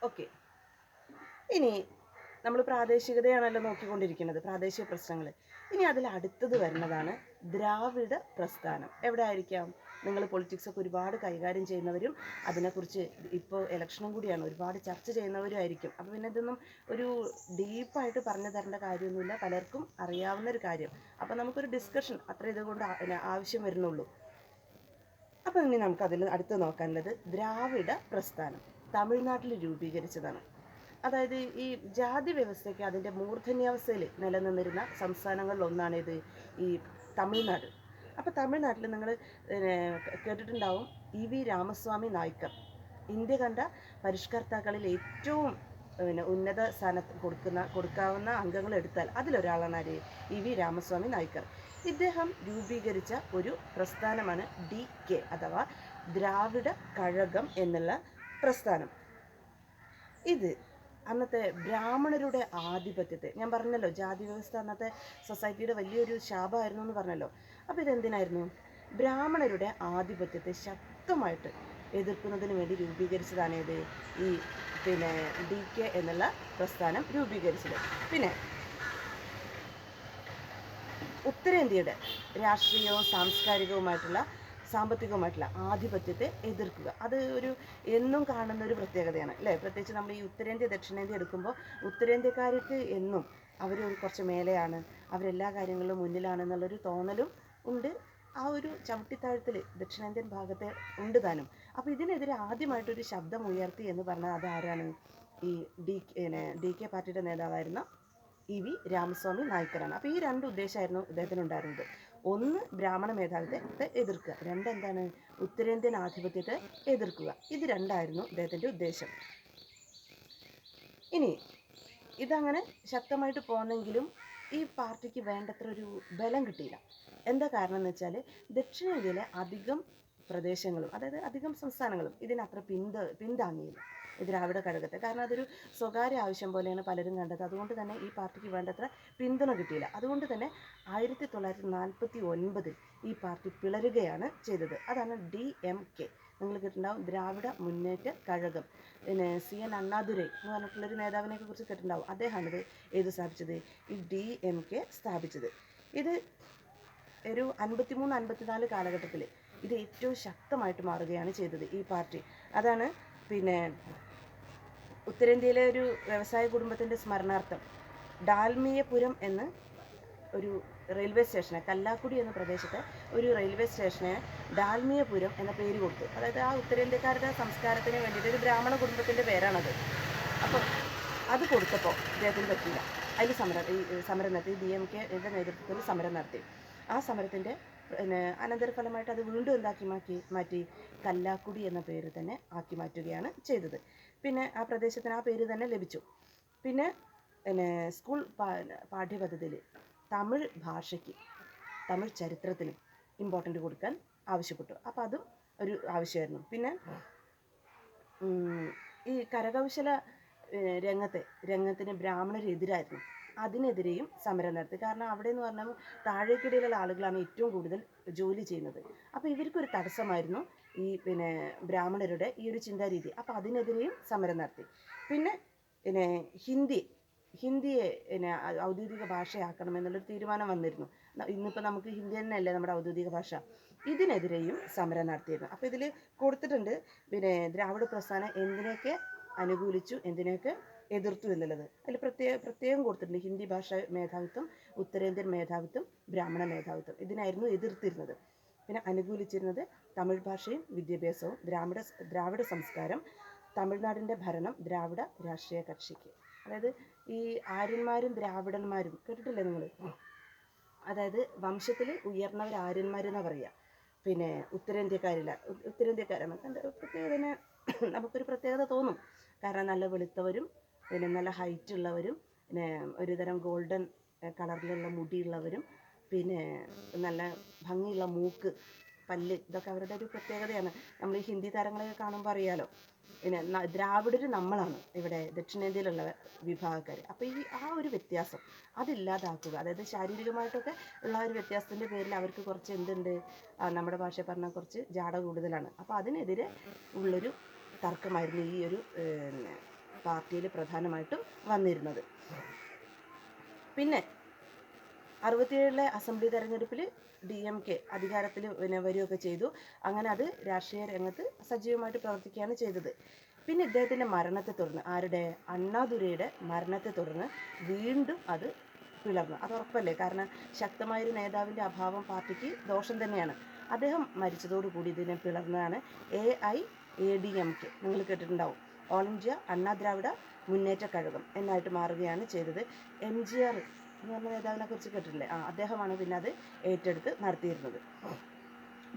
Okay. ഇനി നമ്മൾ പ്രാദേശികതയാണല്ലോ നോക്കിക്കൊണ്ടിരിക്കുന്നത്, പ്രാദേശിക പ്രശ്നങ്ങൾ. ഇനി അതിൽ അടുത്തത് വരുന്നതാണ് ദ്രാവിഡ പ്രസ്ഥാനം. എവിടെ ആയിരിക്കാം? നിങ്ങൾ പൊളിറ്റിക്സൊക്കെ ഒരുപാട് കൈകാര്യം ചെയ്യുന്നവരും അതിനെക്കുറിച്ച് ഇപ്പോൾ ഇലക്ഷനും കൂടിയാണ്, ഒരുപാട് ചർച്ച ചെയ്യുന്നവരും ആയിരിക്കും. അപ്പോൾ പിന്നെ ഇതൊന്നും ഒരു ഡീപ്പായിട്ട് പറഞ്ഞു തരേണ്ട കാര്യമൊന്നുമില്ല, പലർക്കും അറിയാവുന്ന ഒരു കാര്യം. അപ്പോൾ നമുക്കൊരു ഡിസ്കഷൻ അത്ര ഇതുകൊണ്ട് ആവശ്യം വരുന്നുള്ളൂ. അപ്പോൾ ഇനി നമുക്കതിൽ അടുത്ത് നോക്കാനുള്ളത് ദ്രാവിഡ പ്രസ്ഥാനം തമിഴ്നാട്ടിൽ രൂപീകരിച്ചതാണ്. അതായത് ഈ ജാതി വ്യവസ്ഥയ്ക്ക് അതിൻ്റെ മൂർധന്യാവസ്ഥയിൽ നിലനിന്നിരുന്ന സംസ്ഥാനങ്ങളിൽ ഒന്നാണിത് ഈ തമിഴ്നാട്. അപ്പോൾ തമിഴ്നാട്ടിൽ നിങ്ങൾ കേട്ടിട്ടുണ്ടാവും ഇ.വി. രാമസ്വാമി നായ്ക്കർ. ഇന്ത്യ കണ്ട പരിഷ്കർത്താക്കളിൽ ഏറ്റവും ഉന്നത സ്ഥാനത്ത് കൊടുക്കാവുന്ന അംഗങ്ങൾ എടുത്താൽ അതിലൊരാളാണ് ആര്? ഇ.വി. രാമസ്വാമി നായ്ക്കർ. ഇദ്ദേഹം രൂപീകരിച്ച ഒരു പ്രസ്ഥാനമാണ് DK അഥവാ ദ്രാവിഡ കഴകം എന്നുള്ള പ്രസ്ഥാനം. ഇത് അന്നത്തെ ബ്രാഹ്മണരുടെ ആധിപത്യത്തെ, ഞാൻ പറഞ്ഞല്ലോ ജാതി വ്യവസ്ഥ അന്നത്തെ സൊസൈറ്റിയുടെ വലിയൊരു ശാപമായിരുന്നു എന്ന് പറഞ്ഞല്ലോ. അപ്പോൾ ഇതെന്തിനായിരുന്നു? ബ്രാഹ്മണരുടെ ആധിപത്യത്തെ ശക്തമായിട്ട് എതിർക്കുന്നതിന് വേണ്ടി രൂപീകരിച്ചതാണ് ഇത് ഈ DK എന്നുള്ള പ്രസ്ഥാനം രൂപീകരിച്ചത്. പിന്നെ ഉത്തരേന്ത്യയുടെ രാഷ്ട്രീയവും സാമ്പത്തികവുമായിട്ടുള്ള ആധിപത്യത്തെ എതിർക്കുക, അത് എന്നും കാണുന്ന ഒരു പ്രത്യേകതയാണ് അല്ലേ? പ്രത്യേകിച്ച് നമ്മൾ ഈ ഉത്തരേന്ത്യ ദക്ഷിണേന്ത്യ എടുക്കുമ്പോൾ ഉത്തരേന്ത്യക്കാർക്ക് എന്നും അവർ കുറച്ച് മേലെയാണ്, അവരെല്ലാ കാര്യങ്ങളിലും മുന്നിലാണെന്നുള്ളൊരു തോന്നലും ഉണ്ട്. ആ ഒരു ചവിട്ടിത്താഴത്തിൽ ദക്ഷിണേന്ത്യൻ ഭാഗത്തെ ഉണ്ട് താനും. അപ്പോൾ ഇതിനെതിരെ ആദ്യമായിട്ടൊരു ശബ്ദം ഉയർത്തി എന്ന് പറഞ്ഞാൽ അതാരാണ്? ഈ DK പാർട്ടിയുടെ നേതാവായിരുന്ന ഇ.വി. രാമസ്വാമി നായ്ക്കറാണ്. അപ്പോൾ ഈ രണ്ട് ഉദ്ദേശമായിരുന്നു ഇദ്ദേഹത്തിനുണ്ടായിരുന്നത്. ഒന്ന്, ബ്രാഹ്മണ മേധാവിത്വത്തെ എതിർക്കുക. രണ്ടെന്താണ്? ഉത്തരേന്ത്യൻ ആധിപത്യത്തെ എതിർക്കുക. ഇത് രണ്ടായിരുന്നു ഇദ്ദേഹത്തിൻ്റെ ഉദ്ദേശം. ഇനി ഇതങ്ങനെ ശക്തമായിട്ട് പോന്നെങ്കിലും ഈ പാർട്ടിക്ക് വേണ്ടത്ര ഒരു ബലം കിട്ടിയില്ല. എന്താ കാരണം എന്ന് വെച്ചാൽ ദക്ഷിണേന്ത്യയിലെ അധികം പ്രദേശങ്ങളും, അതായത് അധികം സംസ്ഥാനങ്ങളും ഇതിനത്ര പിന്താങ്ങിയില്ല ദ്രാവിഡ കഴകത്തെ. കാരണം അതൊരു സ്വകാര്യ ആവശ്യം പോലെയാണ് പലരും കണ്ടത്. അതുകൊണ്ട് തന്നെ ഈ പാർട്ടിക്ക് വേണ്ടത്ര പിന്തുണ കിട്ടിയില്ല. അതുകൊണ്ട് തന്നെ 1949 ഈ പാർട്ടി പിളരുകയാണ് ചെയ്തത്. അതാണ് DMK. നിങ്ങൾ കേട്ടിട്ടുണ്ടാവും ദ്രാവിഡ മുന്നേറ്റ കഴകം. CN അണ്ണാദുരൈ എന്ന് പറഞ്ഞിട്ടുള്ളൊരു നേതാവിനെ കുറിച്ച് കേട്ടിട്ടുണ്ടാവും. അദ്ദേഹമാണിത് സ്ഥാപിച്ചത്, ഈ DMK സ്ഥാപിച്ചത്. ഇത് ഒരു 53-54 കാലഘട്ടത്തിൽ ഇത് ഏറ്റവും ശക്തമായിട്ട് മാറുകയാണ് ചെയ്തത് ഈ പാർട്ടി. അതാണ് ഉത്തരേന്ത്യയിലെ ഒരു വ്യവസായ കുടുംബത്തിൻ്റെ സ്മരണാർത്ഥം ഡാൽമിയപുരം എന്ന് ഒരു റെയിൽവേ സ്റ്റേഷന്, കല്ലാക്കുടി എന്ന പ്രദേശത്തെ ഒരു റെയിൽവേ സ്റ്റേഷന് ഡാൽമിയപുരം എന്ന പേര് കൊടുത്തു. അതായത് ആ ഉത്തരേന്ത്യക്കാരുടെ സംസ്കാരത്തിന് വേണ്ടിയിട്ട് ഒരു ബ്രാഹ്മണ കുടുംബത്തിൻ്റെ പേരാണത്. അപ്പോൾ അത് കൊടുത്തപ്പോൾ ഇദ്ദേഹത്തിന് പറ്റിയില്ല. അതിൽ സമരം നടത്തി. DMKയുടെ നേതൃത്വത്തിൽ സമരം നടത്തി. ആ സമരത്തിൻ്റെ അനന്തരഫലമായിട്ട് അത് വീണ്ടും എന്താക്കി മാറ്റി കല്ലാക്കുടി എന്ന പേര് തന്നെ ആക്കി മാറ്റുകയാണ് ചെയ്തത്. പിന്നെ ആ പ്രദേശത്തിന് ആ പേര് തന്നെ ലഭിച്ചു. പിന്നെ സ്കൂൾ പാഠ്യപദ്ധതിയിൽ തമിഴ് ഭാഷയ്ക്ക്, തമിഴ് ചരിത്രത്തിനും ഇമ്പോർട്ടൻ്റ് കൊടുക്കാൻ ആവശ്യപ്പെട്ടു. അപ്പോൾ അതും ഒരു ആവശ്യമായിരുന്നു. പിന്നെ ഈ കരകൗശല രംഗത്തിന് ബ്രാഹ്മണരെതിരായിരുന്നു. അതിനെതിരെയും സമരം നടത്തി. കാരണം അവിടെ എന്ന് പറഞ്ഞാൽ താഴേക്കിടയിലുള്ള ആളുകളാണ് ഏറ്റവും കൂടുതൽ ജോലി ചെയ്യുന്നത്. അപ്പോൾ ഇവർക്കൊരു തടസ്സമായിരുന്നു ഈ ബ്രാഹ്മണരുടെ ഈ ഒരു ചിന്താരീതി. അപ്പോൾ അതിനെതിരെയും സമരം നടത്തി. പിന്നെ ഹിന്ദിയെ ഔദ്യോഗിക ഭാഷയാക്കണം എന്നുള്ളൊരു തീരുമാനം വന്നിരുന്നു. ഇന്നിപ്പോൾ നമുക്ക് ഹിന്ദി തന്നെയല്ലേ നമ്മുടെ ഔദ്യോഗിക ഭാഷ. ഇതിനെതിരെയും സമരം നടത്തിയിരുന്നു. അപ്പോൾ ഇതിൽ കൊടുത്തിട്ടുണ്ട് ദ്രാവിഡ പ്രസ്ഥാനം എന്തിനൊക്കെ അനുകൂലിച്ചു, എന്തിനൊക്കെ എതിർത്തു എന്നുള്ളത്. അതിൽ പ്രത്യേകം കൊടുത്തിട്ടുണ്ട്. ഹിന്ദി ഭാഷ മേധാവിത്വം, ഉത്തരേന്ത്യൻ മേധാവിത്വം, ബ്രാഹ്മണ മേധാവിത്വം, ഇതിനായിരുന്നു എതിർത്തിരുന്നത്. പിന്നെ അനുകൂലിച്ചിരുന്നത് തമിഴ് ഭാഷയും വിദ്യാഭ്യാസവും, ദ്രാവിഡ സംസ്കാരം, തമിഴ്നാടിൻ്റെ ഭരണം ദ്രാവിഡ രാഷ്ട്രീയ കക്ഷിക്ക്. അതായത് ഈ ആര്യന്മാരും ദ്രാവിഡന്മാരും കേട്ടിട്ടില്ലേ നിങ്ങൾ? അതായത് വംശത്തിൽ ഉയർന്നവർ ആര്യന്മാരെന്നാണ് പറയുക. ഉത്തരേന്ത്യക്കാരാണ്. പ്രത്യേകത നമുക്കൊരു പ്രത്യേകത തോന്നും. കാരണം നല്ല വെളുത്തവരും നല്ല ഹൈറ്റ് ഉള്ളവരും ഒരുതരം ഗോൾഡൻ കളറിലുള്ള മുടിയുള്ളവരും നല്ല ഭംഗിയുള്ള മൂക്ക്, പല്ല്, ഇതൊക്കെ അവരുടെ ഒരു പ്രത്യേകതയാണ്. നമ്മൾ ഈ ഹിന്ദി താരങ്ങളെയൊക്കെ കാണുമ്പോൾ അറിയാലോ. ദ്രാവിഡർ നമ്മളാണ് ഇവിടെ ദക്ഷിണേന്ത്യയിലുള്ള വിഭാഗക്കാർ. അപ്പോൾ ആ ഒരു വ്യത്യാസം അതില്ലാതാക്കുക, അതായത് ശാരീരികമായിട്ടൊക്കെ ഉള്ള ഒരു വ്യത്യാസത്തിൻ്റെ പേരിൽ അവർക്ക് കുറച്ച് എന്തുണ്ട്, നമ്മുടെ ഭാഷ പറഞ്ഞാൽ കുറച്ച് ജാട കൂടുതലാണ്. അപ്പോൾ അതിനെതിരെ ഉള്ളൊരു തർക്കമായിരുന്നു ഈ ഒരു പാർട്ടിയിൽ പ്രധാനമായിട്ടും വന്നിരുന്നത്. പിന്നെ 67 അസംബ്ലി തെരഞ്ഞെടുപ്പിൽ DMK അധികാരത്തിൽ വരികയൊക്കെ ചെയ്തു. അങ്ങനെ അത് രാഷ്ട്രീയ രംഗത്ത് സജീവമായിട്ട് പ്രവർത്തിക്കുകയാണ് ചെയ്തത്. പിന്നെ ഇദ്ദേഹത്തിൻ്റെ മരണത്തെ തുടർന്ന്, ആരുടെ, അണ്ണാദുരൈയുടെ മരണത്തെ തുടർന്ന് വീണ്ടും അത് പിളർന്നു. അത് ഉറപ്പല്ലേ, കാരണം ശക്തമായൊരു നേതാവിൻ്റെ അഭാവം പാർട്ടിക്ക് ദോഷം തന്നെയാണ്. അദ്ദേഹം മരിച്ചതോടുകൂടി ഇതിനെ പിളർന്നതാണ് AIADMK, നിങ്ങൾ കേട്ടിട്ടുണ്ടാവും, ഓൾ ഇന്ത്യ അണ്ണാ ദ്രാവിഡ മുന്നേറ്റ കഴകം എന്നായിട്ട് മാറുകയാണ് ചെയ്തത്. MGR എന്ന് പറഞ്ഞ നേതാവിനെ കുറിച്ച് കേട്ടിട്ടില്ലേ? അദ്ദേഹമാണ് പിന്നെ അത് ഏറ്റെടുത്ത് നടത്തിയിരുന്നത്.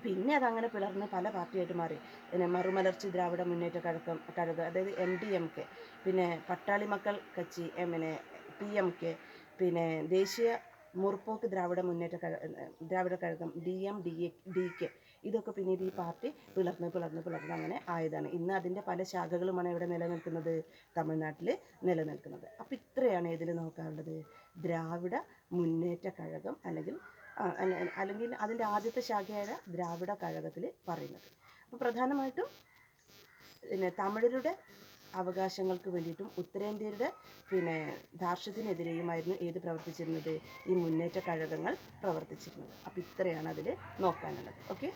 പിന്നെ അതങ്ങനെ പിളർന്ന് പല പാർട്ടിയായിട്ട് മാറി. പിന്നെ മറുമലർച്ചി ദ്രാവിഡ മുന്നേറ്റ കഴകം, അതായത് MDMK, പിന്നെ പട്ടാളി മക്കൾ കച്ചി, പിന്നെ PMK, പിന്നെ ദേശീയ മുർപോക്ക് ദ്രാവിഡ കഴകം DMDK. ഇതൊക്കെ പിന്നീട് ഈ പാർട്ടി പിളർന്ന് അങ്ങനെ ആയതാണ്. ഇന്ന് അതിൻ്റെ പല ശാഖകളുമാണ് ഇവിടെ നിലനിൽക്കുന്നത്, തമിഴ്നാട്ടിൽ നിലനിൽക്കുന്നത്. അപ്പോൾ ഇത്രയാണ് ഇതിൽ നോക്കാനുള്ളത്, ദ്രാവിഡ മുന്നേറ്റ കഴകം അല്ലെങ്കിൽ അതിൻ്റെ ആദ്യത്തെ ശാഖയായ ദ്രാവിഡ കഴകത്തിൽ പറയുന്നത്. അപ്പോൾ പ്രധാനമായിട്ടും പിന്നെ തമിഴരുടെ അവകാശങ്ങൾക്ക് വേണ്ടിയിട്ടും ഉത്തരേന്ത്യയുടെ പിന്നെ ധാർഷ്ട്യത്തിനെതിരെയുമായിരുന്നു ഏത് പ്രവർത്തിച്ചിരുന്നത്, ഈ മുന്നേറ്റ കഴകങ്ങൾ പ്രവർത്തിച്ചിരുന്നത്. അപ്പോൾ ഇത്രയാണ് അതിൽ നോക്കാനുള്ളത്. ഓക്കെ.